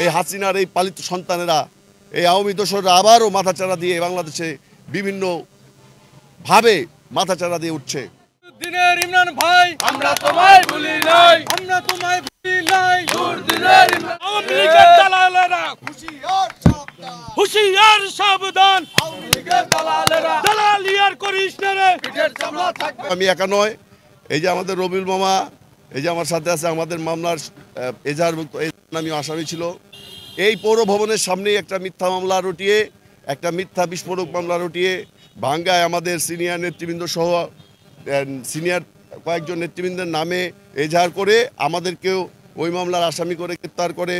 এই হাসিনার এই পালিত সন্তানেরা, এই আওয়ামী দোসররা আবারও মাথাচাড়া দিয়ে বাংলাদেশে বিভিন্ন ভাবে মাথাচাড়া দিয়ে উঠছে। দিনের ইমরান ভাই আমরা তোমায় ভুলি নাই, আমরা তোমায় ভুলি নাই। দিনের আওয়ামী লীগের দালালেরা হুঁশিয়ার সাবধান, আওয়ামী লীগের দালালেরা দালালিয়ার করিস না রে। আমি একা নয়, এই যে আমাদের রবিউল মামা, এই যে আমার সাথে আছে আমাদের মামলার এজাহারভুক্ত নামী আসামি ছিল। এই পৌর ভবনের সামনেই একটা মিথ্যা মামলা রটিয়ে, একটা মিথ্যা বিস্ফোরক মামলা রটিয়ে ভাঙ্গায় আমাদের সিনিয়র নেতৃবৃন্দ সহ সিনিয়র কয়েকজন নেতৃবৃন্দের নামে এজাহার করে আমাদেরকেও ওই মামলার আসামি করে গ্রেপ্তার করে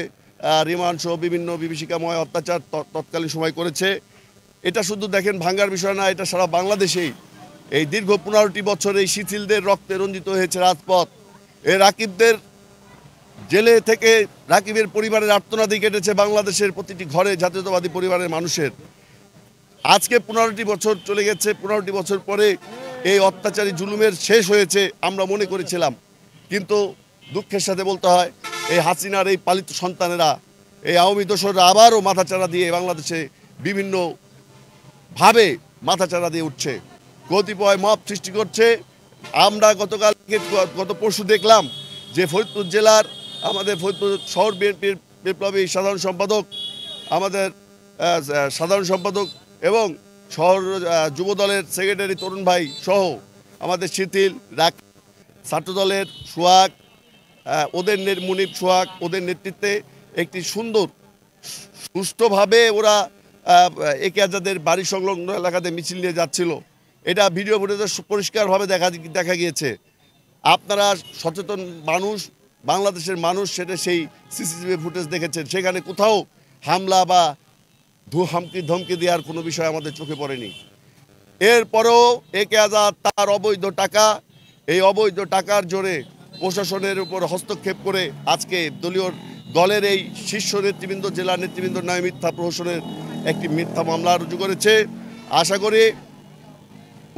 রিমান্ড সহ বিভিন্ন বিভীষিকাময় অত্যাচার তৎকালীন সময় করেছে। এটা শুধু দেখেন ভাঙ্গার বিষয় না, এটা সারা বাংলাদেশেই এই দীর্ঘ 15টি বছর এই শিথিলদের রক্তে রঞ্জিত হয়েছে রাজপথ। এই রাকিবদের জেলে থেকে রাকিবের পরিবারের আর্তনাদি কেটেছে বাংলাদেশের প্রতিটি ঘরে জাতীয়তাবাদী পরিবারের মানুষের। আজকে 15টি বছর চলে গেছে, 15টি বছর পরে এই অত্যাচারী জুলুমের শেষ হয়েছে আমরা মনে করেছিলাম, কিন্তু দুঃখের সাথে বলতে হয় এই হাসিনার এই পালিত সন্তানেরা, এই আওয়ামী দোসররা আবারও মাথাচাড়া দিয়ে বাংলাদেশে বিভিন্ন ভাবে মাথাচাড়া দিয়ে উঠছে, কতিপয় মব সৃষ্টি করছে। আমরা গত পরশু দেখলাম যে ফরিদপুর জেলার আমাদের ফরিদপুর শহর বিএনপির বিপ্লবী সাধারণ সম্পাদক, আমাদের সাধারণ সম্পাদক এবং শহর যুবদলের সেক্রেটারি তরুণ ভাই সহ আমাদের শিথিল ছাত্রদলের সোহাগ, ওদের মুনিব সোহাগ, ওদের নেতৃত্বে একটি সুন্দর সুষ্ঠুভাবে ওরা একে আজাদের বাড়ি সংলগ্ন এলাকাতে মিছিল নিয়ে যাচ্ছিল। এটা ভিডিও ফুটেজে পরিষ্কারভাবে দেখা গিয়েছে। আপনারা সচেতন মানুষ, বাংলাদেশের মানুষ সেটা সেই সিসিটিভি ফুটেজ দেখেছেন, সেখানে কোথাও হামলা বা ধমকি দেওয়ার কোনো বিষয় আমাদের চোখে পড়েনি। এরপরেও একে আজাদ তার অবৈধ টাকা, এই অবৈধ টাকার জোরে প্রশাসনের উপর হস্তক্ষেপ করে আজকে দলের এই শীর্ষ নেতৃবৃন্দ, জেলা নেতৃবৃন্দ নয় মিথ্যা প্রহসনের একটি মিথ্যা মামলা রুজু করেছে। আশা করি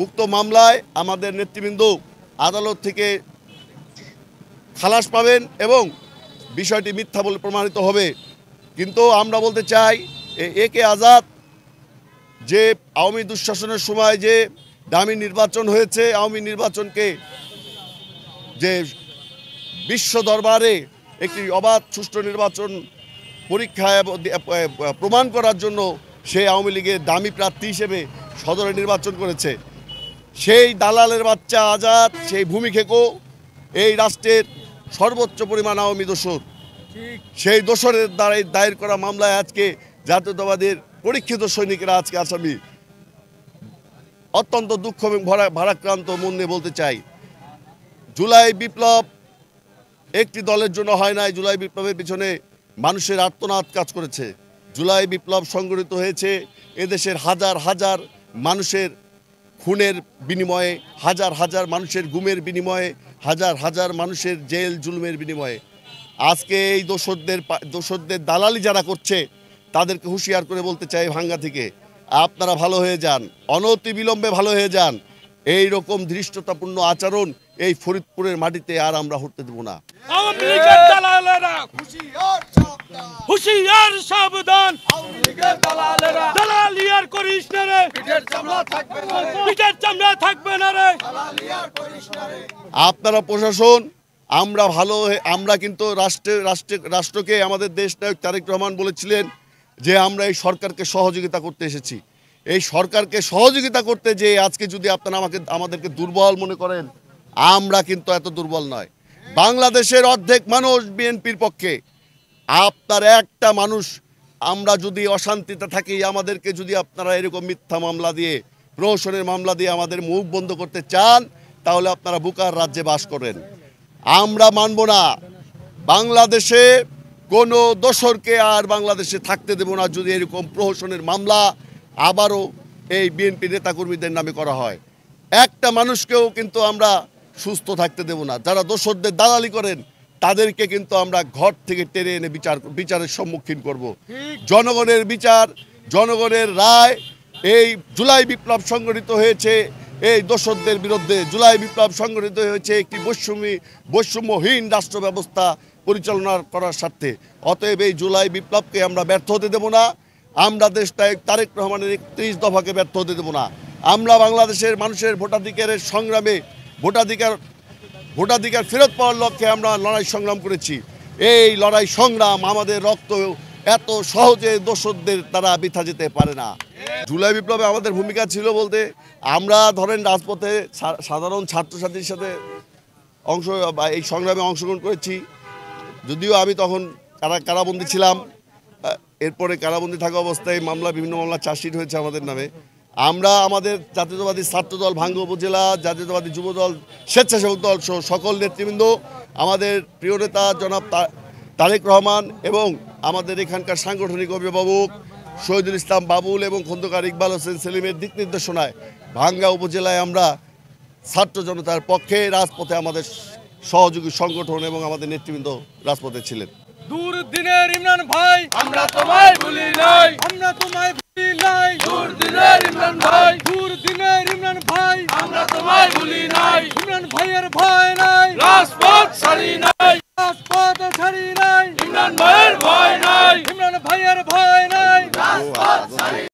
উক্ত মামলায় আমাদের নেতৃবৃন্দ আদালত থেকে খালাস পাবেন এবং বিষয়টি মিথ্যা বলে প্রমাণিত হবে। কিন্তু আমরা বলতে চাই একে আজাদ যে আওয়ামী দুঃশাসনের সময় যে দামি নির্বাচন হয়েছে, আওয়ামী নির্বাচনকে যে বিশ্ব দরবারে একটি অবাধ সুষ্ঠু নির্বাচন পরীক্ষায় প্রমাণ করার জন্য সে আওয়ামী লীগের দামি প্রার্থী হিসেবে সদরে নির্বাচন করেছে। সেই দালালের বাচ্চা আজাদ, সেই ভূমি খেকো এই রাষ্ট্রের সর্বোচ্চ পরিমাণ আওয়ামী দোসর, সেই দোসরের দ্বারা দায়ের করা মামলায় আজকে জাতীয়তাবাদের পরীক্ষিত সৈনিকরা আজকে আসামি। অত্যন্ত দুঃখ এবং ভারাক্রান্ত মন নিয়ে বলতে চাই, জুলাই বিপ্লব একটি দলের জন্য হয় নাই। জুলাই বিপ্লবের পিছনে মানুষের আর্তনাদ কাজ করেছে। জুলাই বিপ্লব সংগঠিত হয়েছে এদেশের হাজার হাজার মানুষের খুনের বিনিময়ে, হাজার হাজার মানুষের গুমের বিনিময়ে, হাজার হাজার মানুষের জেল জুলুমের বিনিময়ে। আজকে এই দোসরদের দালালি যারা করছে তাদেরকে হুঁশিয়ার করে বলতে চাই ভাঙ্গা থেকে, আপনারা ভালো হয়ে যান, অনতি বিলম্বে ভালো হয়ে যান। এই রকম ধৃষ্টতাপূর্ণ আচরণ এই ফরিদপুরের মাটিতে আর আমরা হতে দেব না। আওয়ামী লীগের দালালেরা হুঁশিয়ার সাবধান, আওয়ামী লীগের দালালেরা দালালিয়ার করিস না রে। পিঠের চামড়া থাকবে না রে। আপনারা প্রশাসন, আমরা কিন্তু রাষ্ট্রকে আমাদের দেশ নায়ক তারেক রহমান বলেছিলেন যে আমরা এই সরকারকে সহযোগিতা করতে এসেছি। এই সরকারকে সহযোগিতা করতে যে আজকে যদি আপনারা আমাদেরকে দুর্বল মনে করেন, আমরা কিন্তু এত দুর্বল নয়। বাংলাদেশের অর্ধেক মানুষ বিএনপির পক্ষে। আপনার একটা মানুষ, আমরা যদি অশান্তিতে থাকি, আমাদেরকে যদি আপনারা এরকম মিথ্যা মামলা দিয়ে, প্রহসনের মামলা দিয়ে আমাদের মুখ বন্ধ করতে চান, তাহলে আপনারা বুকার রাজ্যে বাস করেন। আমরা মানব না। বাংলাদেশে কোনো দোসরকে আর বাংলাদেশে থাকতে দেব না যদি এরকম প্রহসনের মামলা আবারও এই বিএনপি নেতাকর্মীদের নামে করা হয়। একটা মানুষকেও কিন্তু আমরা সুস্থ থাকতে দেব না। যারা দোসরদের দালালি করেন তাদেরকে কিন্তু আমরা ঘর থেকে টেনে এনে বিচারের সম্মুখীন করব। জনগণের বিচার, জনগণের রায়। এই জুলাই বিপ্লব সংগঠিত হয়েছে এই দোসরদের বিরুদ্ধে। জুলাই বিপ্লব সংগঠিত হয়েছে একটি বৈষম্যহীন রাষ্ট্র ব্যবস্থা পরিচালনা করার স্বার্থে। অতএব এই জুলাই বিপ্লবকে আমরা ব্যর্থ হতে দেব না। আমরা দেশটায় তারেক রহমানের 31 দফাকে ব্যর্থ হতে দেব না। আমরা বাংলাদেশের মানুষের ভোটাধিকারের সংগ্রামে ভোটাধিকার ফেরত পাওয়ার লক্ষ্যে আমরা লড়াই সংগ্রাম করেছি। এই লড়াই সংগ্রাম আমাদের রক্ত এত সহজে দোসরদের দ্বারা বৃথা যেতে পারে না। জুলাই বিপ্লবে আমাদের ভূমিকা ছিল বলতে, আমরা ধরেন রাজপথে সাধারণ ছাত্রছাত্রীর সাথে এই সংগ্রামে অংশগ্রহণ করেছি। যদিও আমি তখন কারাবন্দী ছিলাম। এরপরে কারাবন্দী থাকা অবস্থায় বিভিন্ন মামলা চার্জশিট হয়েছে আমাদের নামে। আমরা আমাদের জাতীয়তাবাদী ছাত্রদল ভাঙ্গা উপজেলা, জাতীয়তাবাদী যুবদল, স্বেচ্ছাসেবক দল সহ সকল নেতৃবৃন্দ, আমাদের প্রিয় নেতা জনাব তারেক রহমান এবং আমাদের এখানকার সাংগঠনিক অভিভাবক শহীদুল ইসলাম বাবুল এবং খন্দকার ইকবাল হোসেন সেলিমের দিক নির্দেশনায় ভাঙ্গা উপজেলায় আমরা ছাত্র জনতার পক্ষে রাজপথে আমাদের সহযোগী সংগঠন এবং আমাদের নেতৃবৃন্দ রাজপথে ছিলেন। দুর্দিনের ইমরান ভাই আমরা তোমায় ভুলি নাই, আমরা তোমায় ভুলি নাই। দুর্দিনের ইমরান ভাই, দুর্দিনের ইমরান ভাই আমরা তোমায় ভুলি নাই। ইমরান ভাইয়ের ভয় নাই, রাজপথ ছাড়ি নাই, রাজপথ ছাড়ি নাই। ইমরান ভাইয়ের ভয় নাই, ইমরান ভাইয়ের ভয় নাই, রাজপথ ছাড়ি